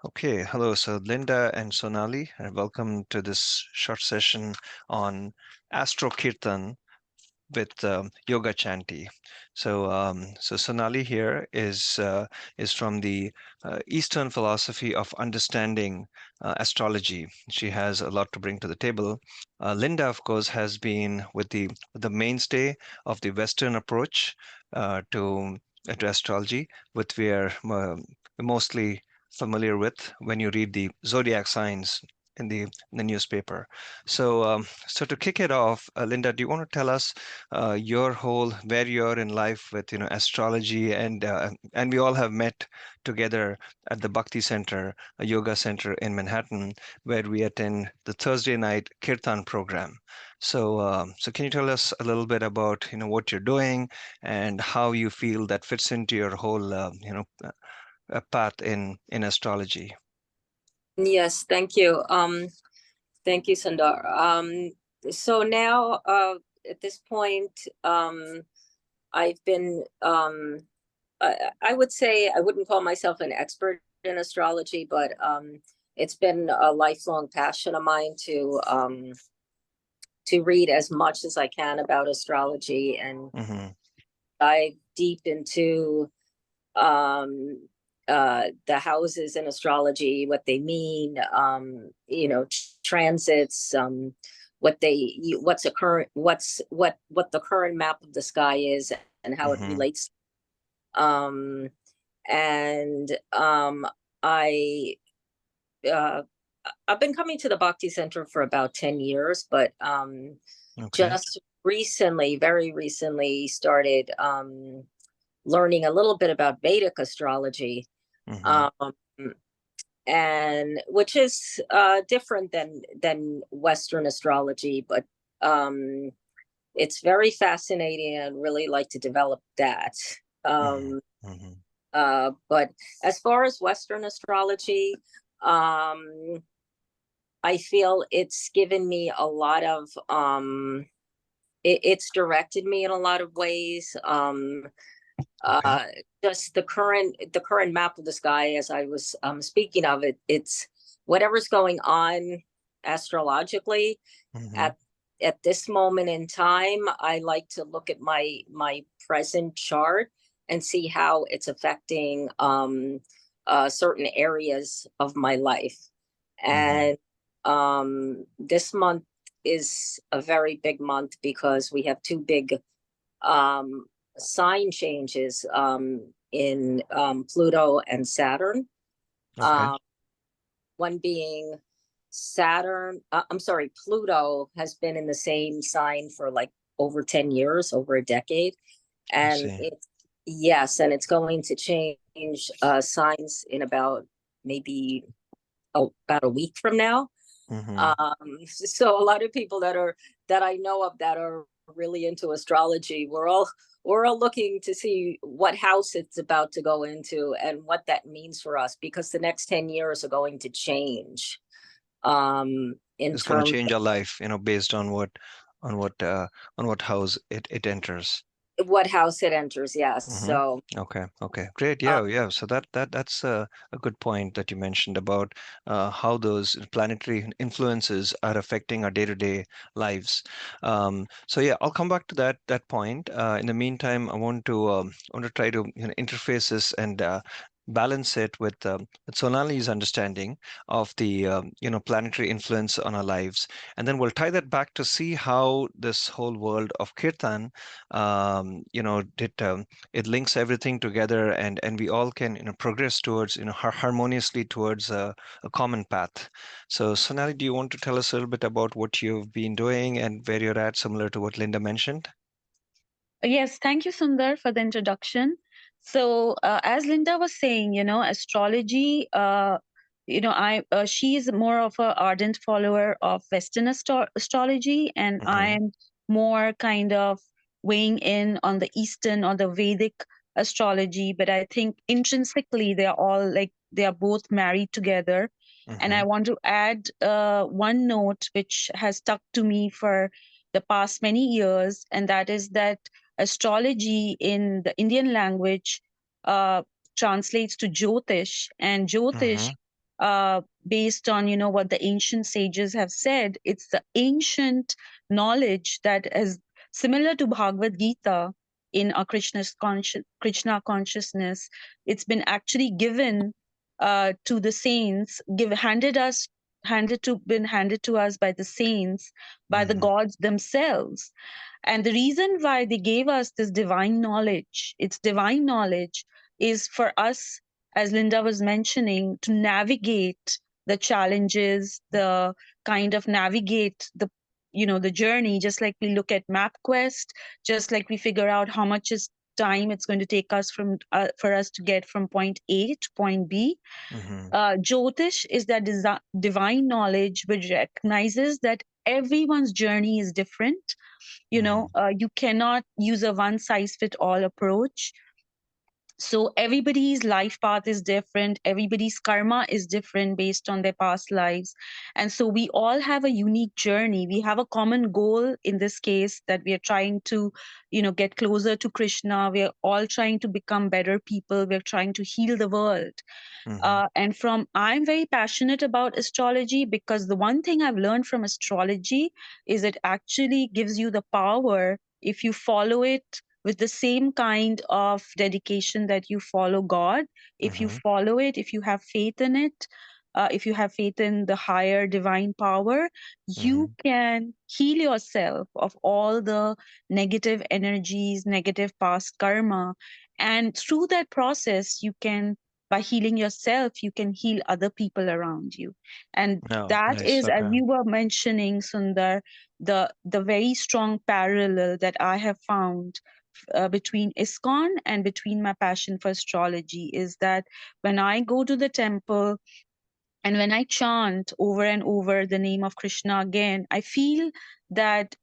Okay, hello. So Linda and Sonali, welcome to this short session on Astro Kirtan with YogaChanti. So Sonali here is from the Eastern philosophy of understanding astrology. She has a lot to bring to the table. Linda, of course, has been with the mainstay of the Western approach to astrology, which we are mostly familiar with when you read the zodiac signs in the newspaper. So to kick it off, Linda, do you want to tell us your whole where you're in life with astrology and we all have met together at the Bhakti Center, a yoga center in Manhattan, where we attend the Thursday night Kirtan program. So can you tell us a little bit about what you're doing and how you feel that fits into your whole path in astrology? Yes, thank you. Thank you, Sundar. So now, at this point, I've been, I would say I wouldn't call myself an expert in astrology, but it's been a lifelong passion of mine to read as much as I can about astrology and Mm-hmm. dive deep into the houses in astrology, what they mean, transits, what the current map of the sky is and how it Mm-hmm. relates. Um, and I uh, I've been coming to the Bhakti Center for about 10 years, but Okay. just recently, very recently, started learning a little bit about Vedic astrology, Mm-hmm. um, and which is different than Western astrology, but um, it's very fascinating and really like to develop that. Mm-hmm. Um, Mm-hmm. but as far as Western astrology, um, I feel it's given me a lot of it's directed me in a lot of ways. Okay. uh just the current map of the sky, as I was speaking of it, it's whatever's going on astrologically Mm-hmm. at this moment in time. I like to look at my present chart and see how it's affecting certain areas of my life. Mm-hmm. And this month is a very big month because we have two big um, sign changes in Pluto and Saturn. Okay. Um, one being I'm sorry, Pluto has been in the same sign for like over 10 years, over a decade. I And see. it's going to change signs in about maybe about a week from now. Mm-hmm. So a lot of people that I know of that are really into astrology, we're all looking to see what house it's about to go into and what that means for us, because the next 10 years are going to change in It's going to terms change our life, based on what uh, on what house it enters. of what house it enters. Yes. Mm-hmm. So Okay. Okay. Great. uh, Yeah. So that's a good point that you mentioned about how those planetary influences are affecting our day-to-day lives. So yeah, I'll come back to that point. In the meantime, I want to try to interface this and balance it with Sonali's understanding of the planetary influence on our lives, and then we'll tie that back to see how this whole world of Kirtan, did it links everything together and we all can progress towards harmoniously towards a common path. So Sonali, do you want to tell us a little bit about what you've been doing and where you're at, similar to what Linda mentioned? Yes, thank you, Sundar, for the introduction. So, as Linda was saying, astrology, she is more of a ardent follower of Western astrology, and Mm-hmm. I'm more kind of weighing in on the Eastern or the Vedic astrology. But I think intrinsically, they are both married together. And Mm-hmm. I want to add one note which has stuck to me for the past many years, and that is that astrology in the Indian language uh, translates to Jyotish, and Jyotish Mm-hmm. based on, what the ancient sages have said. It's the ancient knowledge that is similar to Bhagavad Gita in our Krishna consciousness. It's been actually given to the saints, been handed to us by the saints, by the gods themselves. And the reason why they gave us this divine knowledge, it's divine knowledge, is for us, as Linda was mentioning, to navigate the challenges, the kind of navigate the journey, just like we look at MapQuest, just like we figure out how much is time it's going to take us for us to get from point A to point B. Jyotish is that divine knowledge which recognizes that everyone's journey is different. You cannot use a one size fit all approach. So everybody's life path is different, everybody's karma is different based on their past lives, and so we all have a unique journey. We have a common goal, in this case, that we are trying to get closer to Krishna. We are all trying to become better people. We're trying to heal the world. And I'm very passionate about astrology because the one thing I've learned from astrology is it actually gives you the power, if you follow it with the same kind of dedication that you follow God. If you follow it, if you have faith in it, if you have faith in the higher divine power, you can heal yourself of all the negative energies, negative past karma. And through that process, by healing yourself, you can heal other people around you. And Oh, that nice. is, as Okay. you were mentioning, Sundar, the very strong parallel that I have found between ISKCON and between my passion for astrology is that when I go to the temple and when I chant over and over the name of Krishna again, I feel that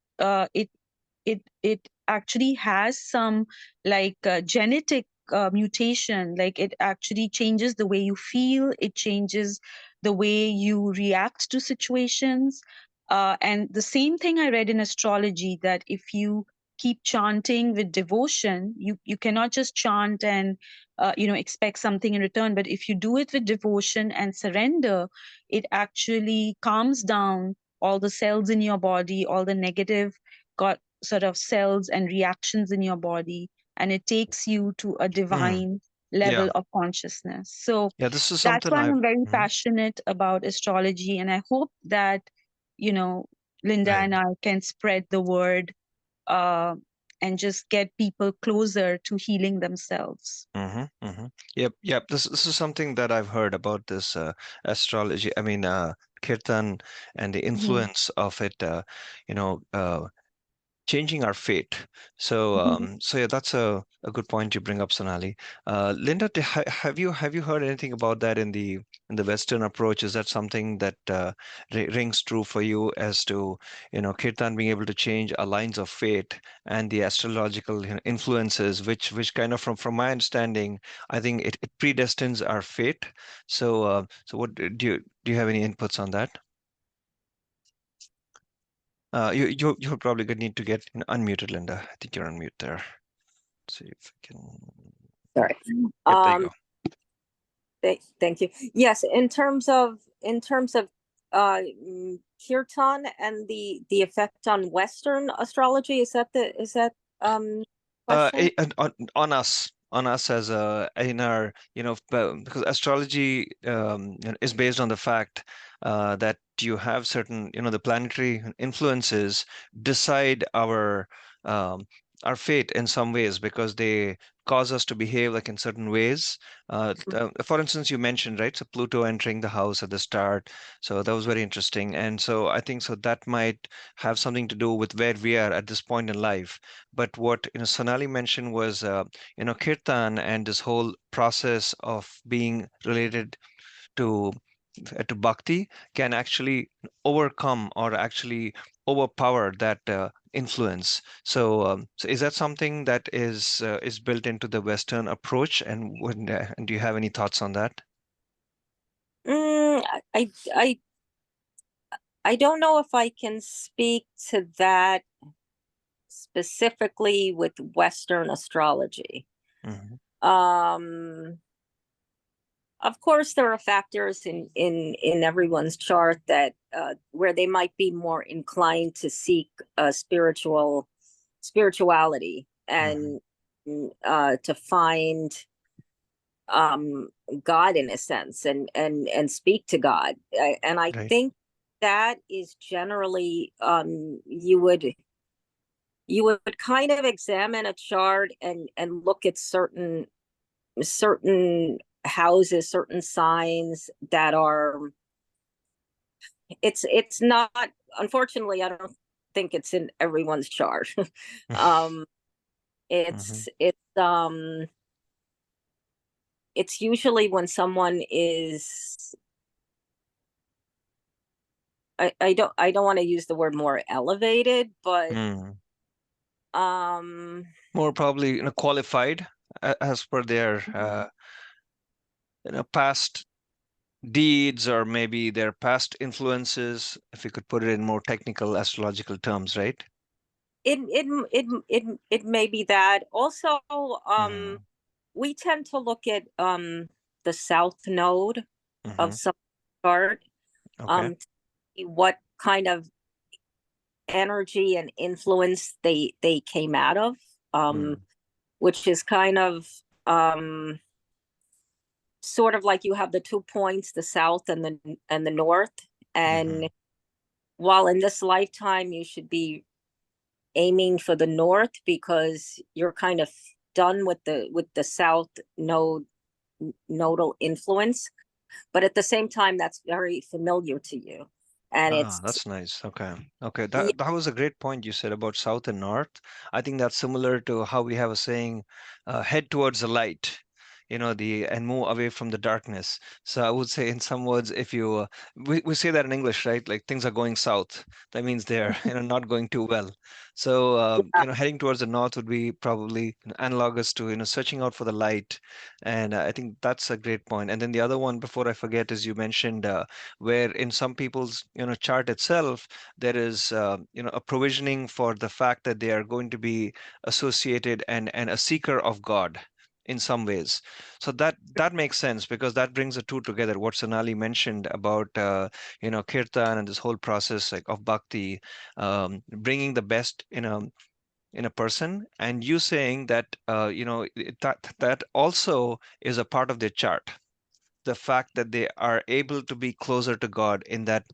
it actually has some like genetic mutation. Like it actually changes the way you feel, it changes the way you react to situations. And the same thing I read in astrology, that if you keep chanting with devotion, you cannot just chant and expect something in return, but if you do it with devotion and surrender, it actually calms down all the cells in your body, all the negative got sort of cells and reactions in your body, and it takes you to a divine Yeah. level of consciousness. So Yeah, this is that's something why I've I'm very passionate about astrology, and I hope that you know Linda right. and I can spread the word uh, and just get people closer to healing themselves. Yep, yep. This is something that I've heard about this astrology. I mean, Kirtan and the Mhm. influence of it. You know, changing our fate. So, Mhm. so yeah, that's a good point you bring up, Sonali. Linda, have you heard anything about that in the Western approach? Is that something that rings true for you as to Kirtan being able to change our lines of fate and the astrological influences, which kind of from my understanding, I think it predestines our fate. So, so what do you have any inputs on that? You're probably gonna need to get unmuted, Linda. I think you're on mute there. Let's see if I can. Sorry. Yep, there you go. Thank you. Yes, in terms of Kirtan and the effect on Western astrology, is that question? On us as in our because astrology is based on the fact that you have certain the planetary influences decide um, our fate in some ways because they cause us to behave like in certain ways. For instance, you mentioned, right, so Pluto entering the house at the start, so that was very interesting, and so I think so that might have something to do with where we are at this point in life. But what Sonali mentioned was Kirtan and this whole process of being related to bhakti can actually overcome or actually overpower that influence. So is that something that is built into the Western approach? And do you have any thoughts on that? Mm, I I I don't know if I can speak to that specifically with Western astrology. Hmm. Um, Of course, there are factors in everyone's chart that where they might be more inclined to seek spirituality and to find God in a sense and speak to God. And I Right. think that is generally you would kind of examine a chart and look at certain houses, certain signs that are it's not, unfortunately I don't think it's in everyone's chart. um it's it's usually when someone is, I don't want to use the word more elevated, but more probably qualified as per their past deeds or maybe their past influences, if you could put it in more technical astrological terms, right? It may be that also. Yeah. We tend to look at the south node of some chart, Okay. to see what kind of energy and influence they came out of, which is kind of sort of like you have the 2 points, the south and the north. And while in this lifetime you should be aiming for the north because you're kind of done with the south nodal influence, but at the same time that's very familiar to you, and Ah, it's that's nice. Okay. Okay. yeah, That was a great point you said about south and north. I think that's similar to how we have a saying, head towards the light, and move away from the darkness. So I would say in some words, if you we say that in English, right? Like things are going south. That means they're not going too well. So heading towards the north would be probably analogous to searching out for the light. And I think that's a great point. And then the other one, before I forget, is you mentioned where in some people's chart itself there is a provisioning for the fact that they are going to be associated and a seeker of God in some ways. So that makes sense because that brings the two together, what Sonali mentioned about kirtan and this whole process like of bhakti, bringing the best in a person, and you saying that that also is a part of their chart, the fact that they are able to be closer to God in that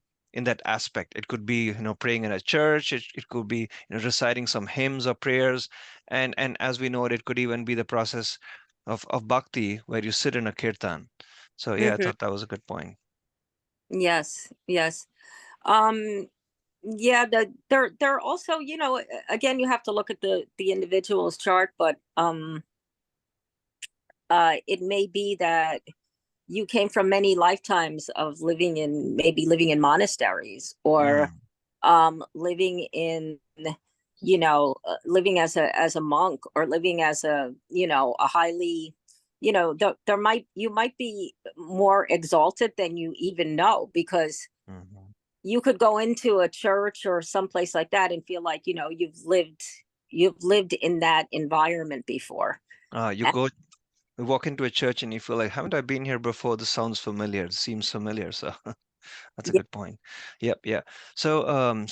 aspect. It could be praying in a church. It could be reciting some hymns or prayers, and as we know it could even be the process of bhakti where you sit in a kirtan. So yeah, I mhm, thought that was a good point. yes. um yeah, they're also, again, you have to look at the individual's chart, but it may be that you came from many lifetimes of living in monasteries, or Mm, living in, living as a monk, or living as a highly, you might be more exalted than you even know, because mhm. you could go into a church or someplace like that and feel like you've lived in that environment before. You And go you walk into a church and you feel like, haven't I been here before? This sounds familiar. It seems familiar. So that's a yeah, good point. Yep, yeah. So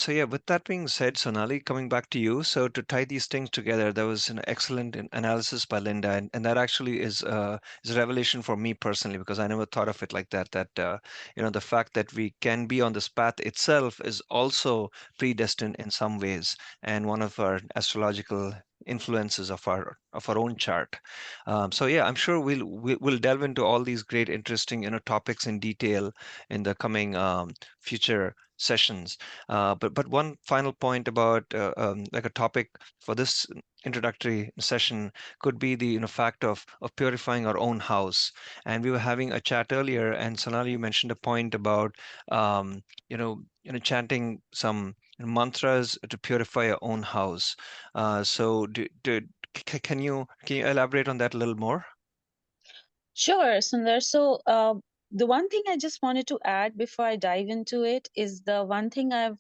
yeah, with that being said, Sonali, coming back to you. So to tie these things together, there was an excellent analysis by Linda, and that actually is a revelation for me personally because I never thought of it like that. That the fact that we can be on this path itself is also predestined in some ways, and one of our astrological influences of our own chart. So yeah, I'm sure we'll delve into all these great, interesting topics in detail in the coming future sessions. But one final point about like a topic for this introductory session could be the fact of purifying our own house. And we were having a chat earlier, and Sonali, you mentioned a point about chanting some mantras to purify your own house. So can you elaborate on that a little more? Sure, Sundar. So, the one thing I just wanted to add before I dive into it is the one thing as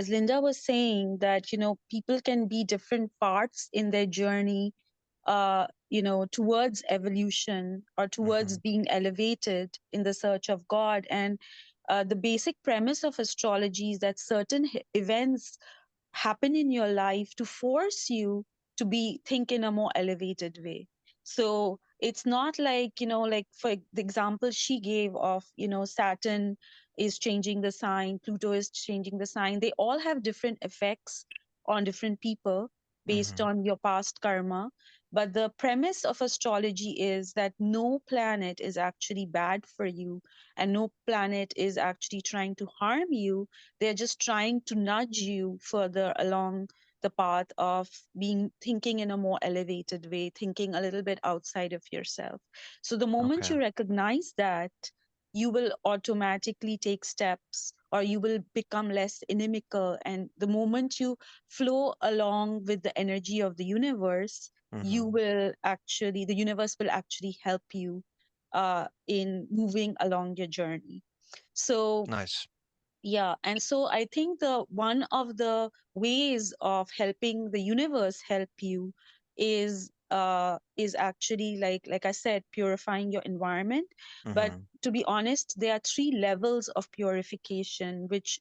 Linda was saying, that, people can be different parts in their journey. towards evolution or towards being elevated in the search of God. And the basic premise of astrology is that certain events happen in your life to force you to be think in a more elevated way. So it's not like, like for the example she gave of, Saturn is changing the sign, Pluto is changing the sign. They all have different effects on different people based on your past karma. But the premise of astrology is that no planet is actually bad for you, and no planet is actually trying to harm you. They're just trying to nudge you further along the path of being thinking in a more elevated way, thinking a little bit outside of yourself. So the moment Okay. you recognize that, you will automatically take steps, or you will become less inimical. And the moment you flow along with the energy of the universe, the universe will actually help you in moving along your journey. So Nice. yeah, and so I think the one of the ways of helping the universe help you is actually, like I said, purifying your environment. But to be honest, there are three levels of purification, which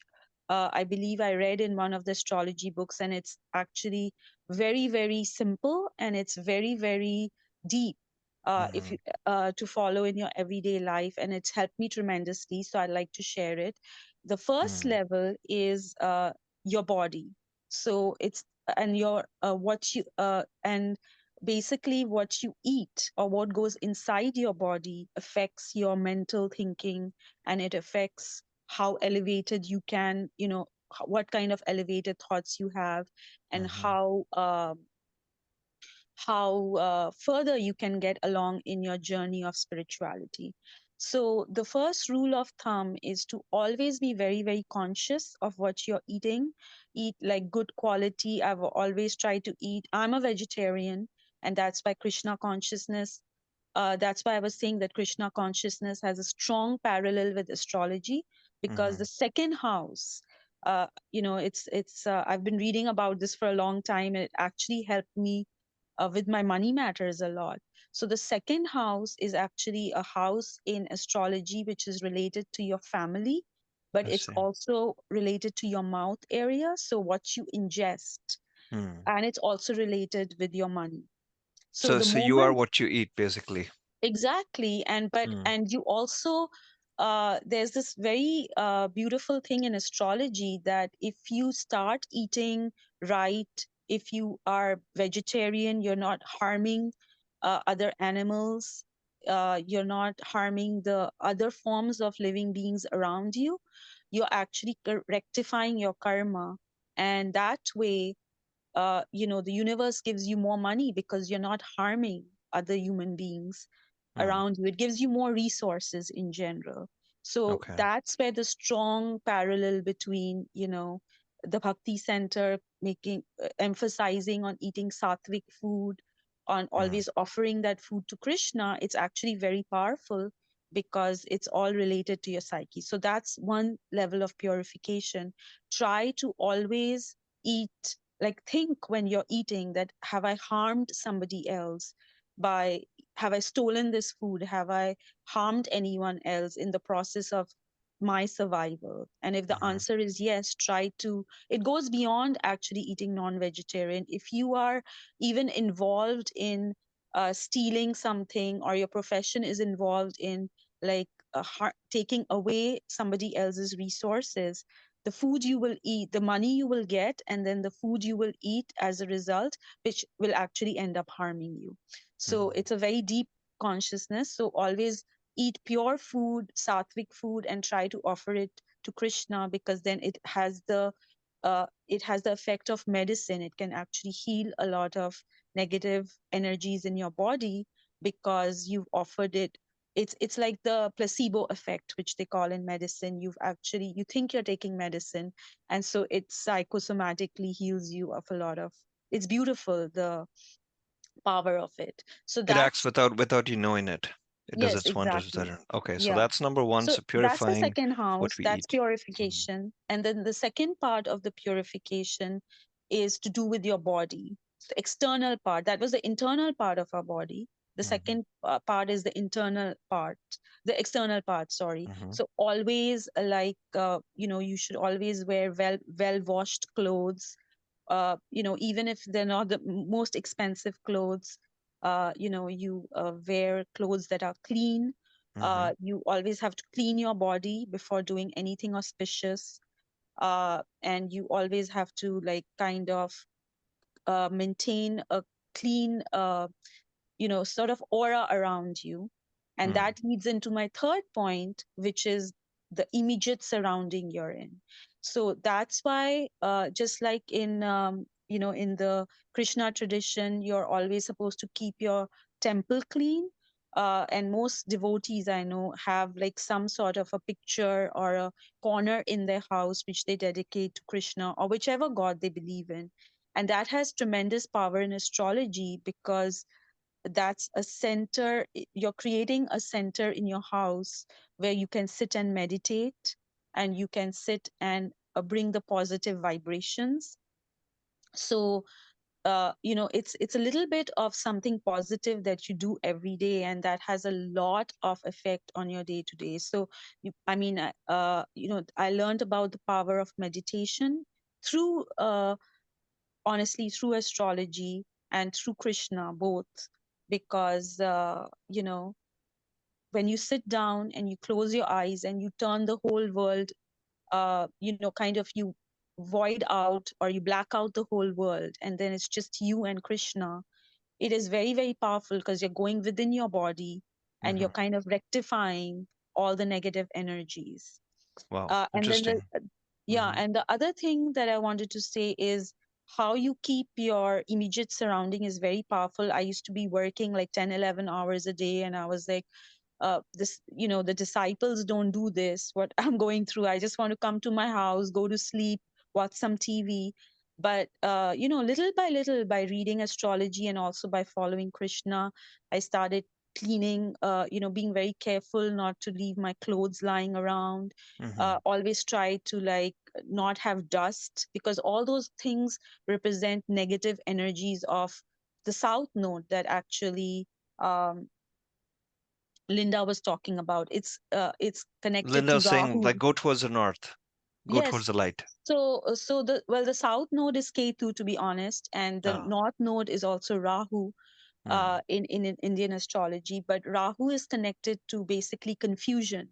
I believe I read in one of the astrology books, and it's actually very, very simple, and it's very, very deep. If you to follow in your everyday life, and it's helped me tremendously, so I'd like to share it. The first level is your body. So it's and your what you and basically what you eat or what goes inside your body affects your mental thinking, and it affects how elevated you can, what kind of elevated thoughts you have, and how further you can get along in your journey of spirituality. So, the first rule of thumb is to always be very, very conscious of what you're eating. Eat like good quality. I've always tried to eat. I'm a vegetarian, and that's why Krishna consciousness. That's why I was saying that Krishna consciousness has a strong parallel with astrology, because the second house, I've been reading about this for a long time, and it actually helped me with my money matters a lot. So the second house is actually a house in astrology which is related to your family, but I it's see. also related to your mouth area. So what you ingest, and it's also related with your money. So So, the so you are moment what you eat, basically. exactly, and you also there's this very beautiful thing in astrology that if you start eating right, if you are vegetarian, you're not harming other animals, you're not harming the other forms of living beings around you, you're actually rectifying your karma. And that way, the universe gives you more money because you're not harming other human beings around you. It gives you more resources in general. So Okay. that's where the strong parallel between, the Bhakti Center making emphasizing on eating sattvic food, on always offering that food to Krishna, it's actually very powerful because it's all related to your psyche. So that's one level of purification. Try to always eat, like think when you're eating, that have I harmed somebody else by, have I stolen this food, have I harmed anyone else in the process of my survival? And if the answer is yes, try to, it goes beyond actually eating non-vegetarian. If you are even involved in stealing something, or your profession is involved in like taking away somebody else's resources, the food you will eat, the money you will get, and then the food you will eat as a result, which will actually end up harming you. So it's a very deep consciousness. So always eat pure food, sattvic food, and try to offer it to Krishna, because then it has the effect of medicine. It can actually heal a lot of negative energies in your body because you've offered it. It's like the placebo effect, which they call in medicine. You think you're taking medicine, and so it psychosomatically heals you of a lot of, it's beautiful, the power of it. So It acts that's, without you knowing it. It does yes, its wonders without exactly. it. Okay, so Yeah. that's number one. So So that's the purifying second what house, we that's eat. purification. And then the second part of the purification is to do with your body. the external part. That was the internal part of our body. The Mm-hmm. second part is the internal part, the external part, sorry. Mm-hmm. So always you should always wear well washed clothes, even if they're not the most expensive clothes. You wear clothes that are clean. Mm-hmm. You always have to clean your body before doing anything auspicious. And you always have to like kind of maintain a clean sort of aura around you. And Mm. that leads into my third point, which is the immediate surrounding you're in. So that's why, just like in the Krishna tradition, you're always supposed to keep your temple clean. And most devotees I know have like some sort of a picture or a corner in their house which they dedicate to Krishna or whichever god they believe in. And that has tremendous power in astrology, because that's a center. You're creating a center in your house where you can sit and meditate, and you can sit and bring the positive vibrations. So it's a little bit of something positive that you do every day, and that has a lot of effect on your day to day. So I learned about the power of meditation through honestly through astrology and through Krishna both, because when you sit down and you close your eyes and you turn the whole world, kind of you void out or you black out the whole world, and then it's just you and Krishna. It is very, very powerful because you're going within your body and Mm-hmm. you're kind of rectifying all the negative energies. Wow, And then interesting. yeah, Mm-hmm. and the other thing that I wanted to say is how you keep your immediate surrounding is very powerful. I used to be working like 10, 11 hours a day, and I was like, the disciples don't do this what I'm going through. I just want to come to my house, go to sleep, watch some TV. But little by little, by reading astrology and also by following Krishna, I started cleaning, being very careful not to leave my clothes lying around. Mm-hmm. Always try to like not have dust, because all those things represent negative energies of the south node that actually um, Linda was talking about. It's connected Linda to was saying Rahu. like go towards the north, go towards Yes. the light. So the south node is Ketu, to be honest, and the Ah, north node is also Rahu mm, in Indian astrology. But Rahu is connected to basically confusion,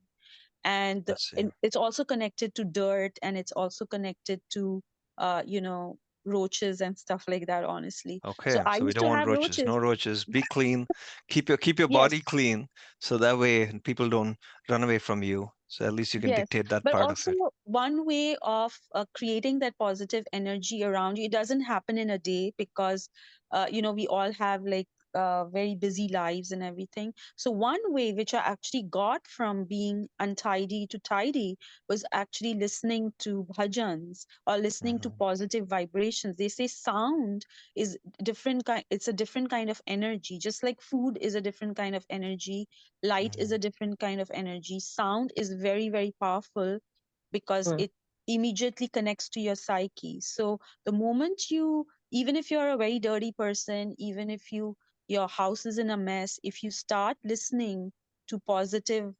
and let's see. it's also connected to dirt, and it's also connected to uh, you know roaches and stuff like that. Honestly, so Okay, I so we used don't to want have roaches. No roaches. roaches. Be clean. Keep your body Yes. clean, so that way people don't run away from you. So at least you can Yes, dictate that but part of also it. one way of creating that positive energy around you, it doesn't happen in a day, because, we all have like very busy lives and everything. So one way which I actually got from being untidy to tidy was actually listening to bhajans or listening to Mm-hmm. positive vibrations. They say sound is different kind. It's a different kind of energy, just like food is a different kind of energy. Light is Mm-hmm. a different kind of energy. Sound is very, very powerful because it immediately connects to your psyche. So the moment you, even if you're a very dirty person, even if your house is in a mess, if you start listening to positive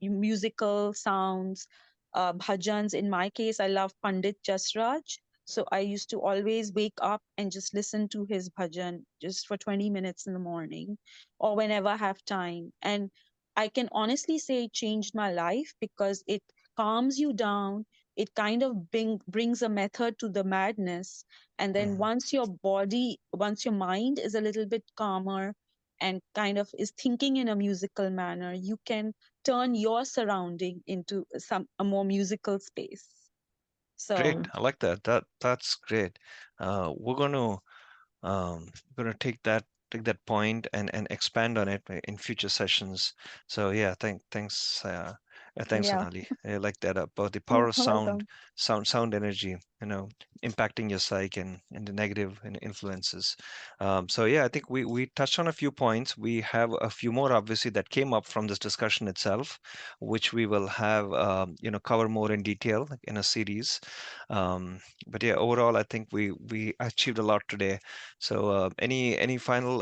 musical sounds, bhajans. In my case, I love Pandit Jasraj. So I used to always wake up and just listen to his bhajan just for 20 minutes in the morning or whenever I have time. And I can honestly say it changed my life because it calms you down. It kind of brings a method to the madness. And then Mm-hmm. once your mind is a little bit calmer and kind of is thinking in a musical manner, you can turn your surrounding into a more musical space. Great. So I like that. That's great. We're gonna take that point and expand on it in future sessions. So yeah, thanks yeah, Sonali. I like that about the power of sound, welcome. sound energy. impacting your psyche and the negative influences. So yeah, I think we touched on a few points. We have a few more obviously that came up from this discussion itself, which we will have cover more in detail in a series. But yeah, overall, I think we achieved a lot today. So any final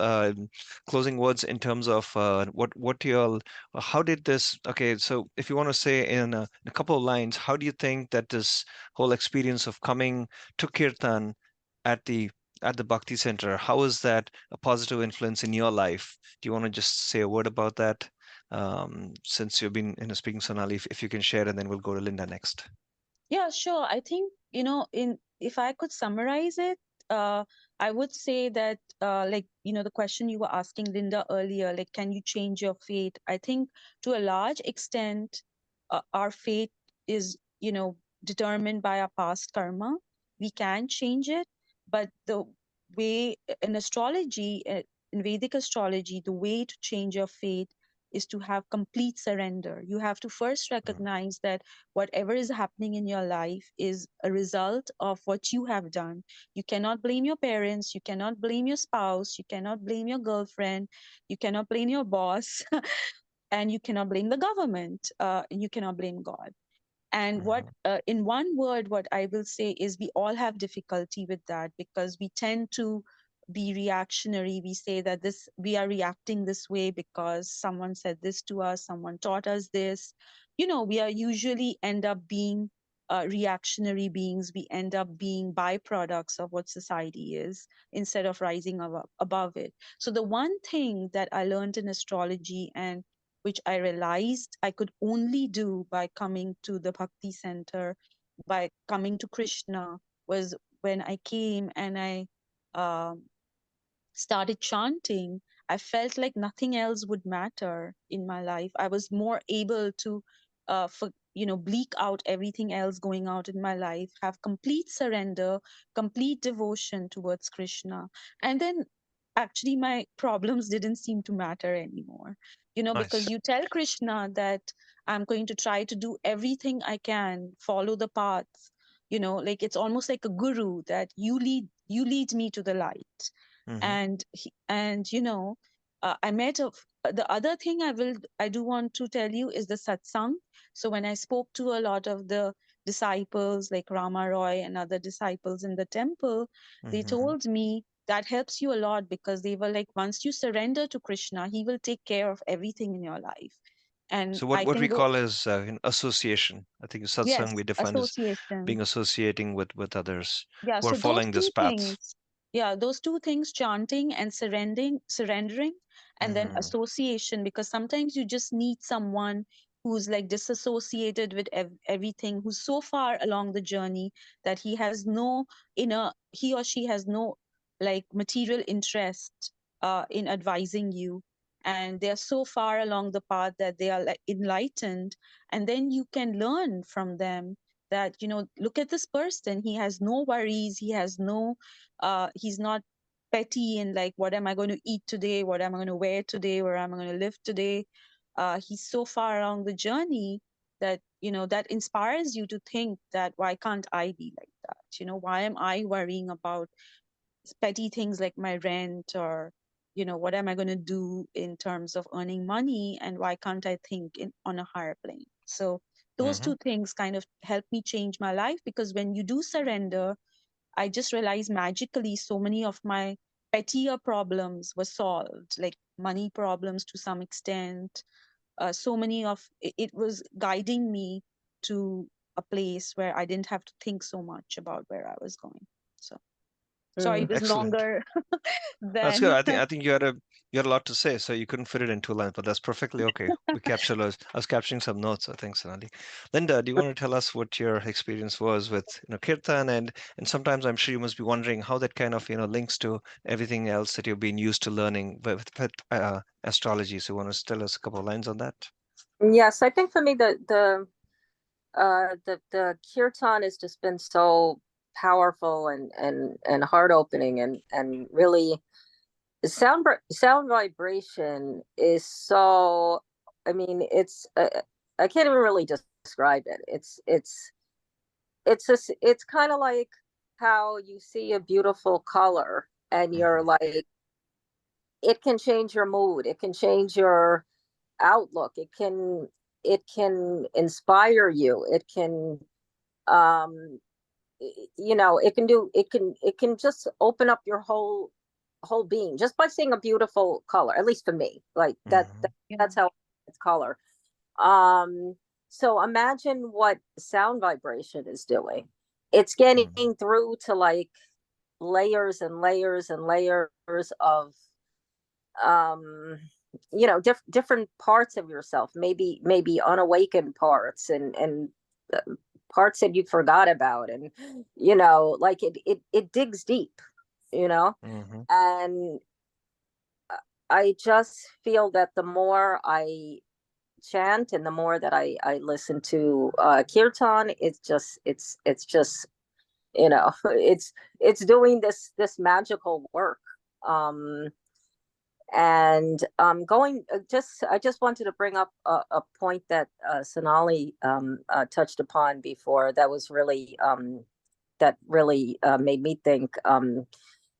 closing words in terms of what you all how did this okay, so if you want to say in a couple of lines, how do you think that this whole experience of coming to Kirtan at the Bhakti Center, how is that a positive influence in your life? Do you want to just say a word about that? Since you've been speaking, Sonali, if you can share, and then we'll go to Linda next. Yeah, sure. I think, in if I could summarize it, I would say that, like, the question you were asking Linda earlier, like, can you change your fate? I think to a large extent, our fate is, determined by our past karma. We can change it, but the way in astrology, in Vedic astrology, the way to change your fate is to have complete surrender. You have to first recognize that whatever is happening in your life is a result of what you have done. You cannot blame your parents, you cannot blame your spouse, you cannot blame your girlfriend, you cannot blame your boss, and you cannot blame the government, and you cannot blame God. And what, Mhm. in one word, what I will say is we all have difficulty with that because we tend to be reactionary. We say that we are reacting this way because someone said this to us, someone taught us this. We are usually end up being reactionary beings. We end up being byproducts of what society is instead of rising above it. So the one thing that I learned in astrology, and which I realized I could only do by coming to the Bhakti Center, by coming to Krishna, was when I came and I um, started chanting. I felt like nothing else would matter in my life. I was more able to, bleak out everything else going out in my life, have complete surrender, complete devotion towards Krishna. And then actually my problems didn't seem to matter anymore, because Nice. you tell Krishna that I'm going to try to do everything I can, follow the path, like it's almost like a guru that you lead me to the light. Mm-hmm. And I met the other thing I do want to tell you is the satsang. So when I spoke to a lot of the disciples like Rama Roy and other disciples in the temple, they Mm-hmm. told me that helps you a lot because they were like, once you surrender to Krishna, he will take care of everything in your life. And So what I what we can go. call as association. I think Yes, satsang we defined as association. being associating with others Yeah, who are so those following this two path. things, yeah, those two things, chanting and surrendering, and then Mm-hmm. association, because sometimes you just need someone who's like disassociated with everything, who's so far along the journey that he or she has no like material interest in advising you. And they're so far along the path that they are like enlightened, and then you can learn from them that look at this person, he has no worries, he's not petty in like what am I going to eat today, what am I going to wear today, where am I going to live today. He's so far along the journey that that inspires you to think that why can't I be like that, why am I worrying about petty things like my rent, or what am I going to do in terms of earning money, and why can't I think on a higher plane. So those Mm-hmm. two things kind of help me change my life, because when you do surrender, I just realized magically so many of my pettier problems were solved, like money problems to some extent. So many of it was guiding me to a place where I didn't have to think so much about where I was going. So sorry, it Mm. was Excellent. longer That's good. than. I think you had a lot to say, so you couldn't fit it in 2 lines, but that's perfectly okay. We captured those. I was capturing some notes, so thanks, Sonali. Linda, do you want to tell us what your experience was with Kirtan, and sometimes I'm sure you must be wondering how that kind of links to everything else that you've been used to learning with astrology. So, you want to tell us a couple of lines on that? Yes, I think for me the kirtan has just been so powerful and heart opening, and really sound vibration is so, I mean, it's I can't even really describe it. It's it's kind of like how you see a beautiful color and you're like, it can change your mood, it can change your outlook, it can inspire you, it can um it can just open up your whole being just by seeing a beautiful color, at least for me, like that's how it's color. um so imagine what sound vibration is doing. It's getting through to like layers and layers and layers of um different parts of yourself, maybe unawakened parts, and uh, parts that you forgot about, and like it digs deep, you know and I just feel that the more I chant and the more that I listen to kirtan, it's just it's doing this magical work. um and going just I just wanted to bring up a point that Sonali touched upon before, that really made me think,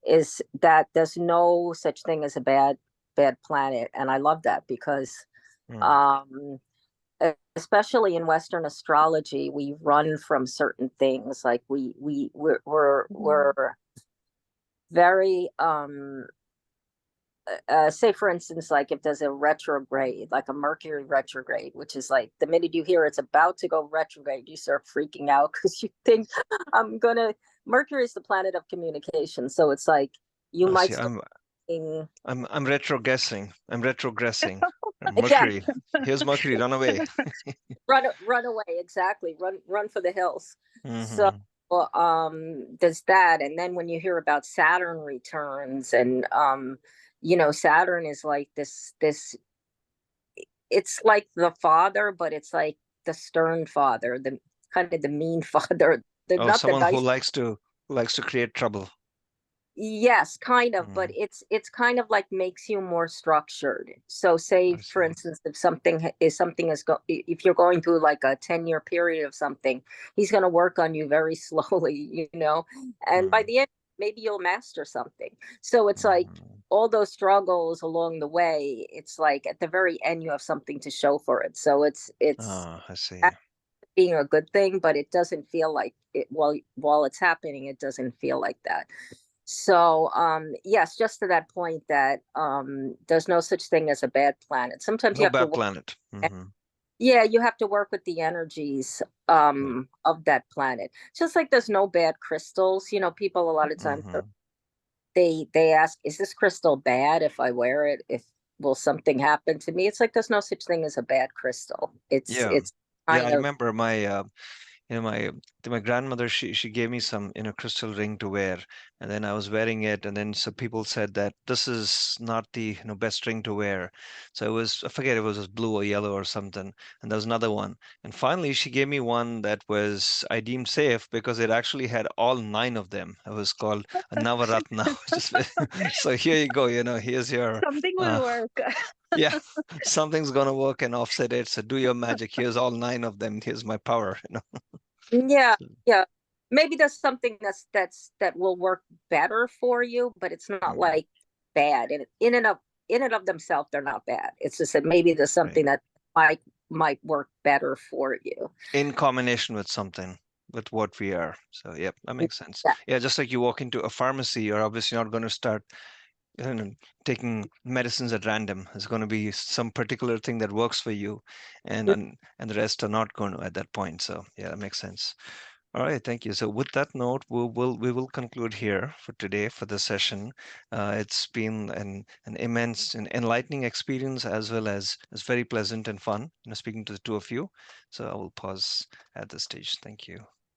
is that there's no such thing as a bad planet. And I love that because um especially in Western astrology, we run from certain things. Like we're very say for instance, like if there's a retrograde, like a Mercury retrograde, which is like the minute you hear it's about to go retrograde, you start freaking out because you think Mercury is the planet of communication, so it's like you might start thinking, I'm retrogressing. yeah, Mercury. Here's Mercury, run away. run away, exactly, run for the hills. So there's that. And then when you hear about Saturn returns, and Saturn is like this it's like the father, but it's like the stern father, the kind of the mean father, Oh, not the someone nice. who likes to create trouble. Yes, kind of, but it's kind of like makes you more structured. So say for instance, if if you're going through like a 10-year period of something, he's going to work on you very slowly, and by the end maybe you'll master something. So it's like all those struggles along the way, it's like at the very end you have something to show for it. So it's I see. being a good thing, but it doesn't feel like it while it's happening, it doesn't feel like that. So yes, just to that point that there's no such thing as a bad planet. Sometimes you No have to bad planet. yeah, you have to work with the energies of that planet. Just like there's no bad crystals. People a lot of times they ask, is this crystal bad if I wear it? If will something happen to me? It's like there's no such thing as a bad crystal. It's Yeah. kind I of remember my grandmother, she gave me some crystal ring to wear, and then I was wearing it, and then some people said that this is not the best ring to wear. So I forget, it was blue or yellow or something, and there was another one, and finally she gave me one that was I deemed safe because it actually had all 9 of them. It was called a Navaratna. So here you go, here's your Something will work. yeah, something's gonna work and offset it. So do your magic. Here's all 9 of them. Here's my power. yeah, yeah. Maybe there's something that will work better for you, but it's not like bad. And in and of themselves, they're not bad. It's just that maybe there's something that might work better for you. In combination with something, with what we are. So, yep, that makes sense. Yeah. Yeah, just like you walk into a pharmacy, you're obviously not going to start taking medicines at random. There's going to be some particular thing that works for you, and the rest are not going to at that point. So, yeah, that makes sense. All right, thank you. So with that note, we will conclude here for today for the session. It's been an immense and enlightening experience, as well as very pleasant and fun, speaking to the two of you. So I will pause at this stage. Thank you.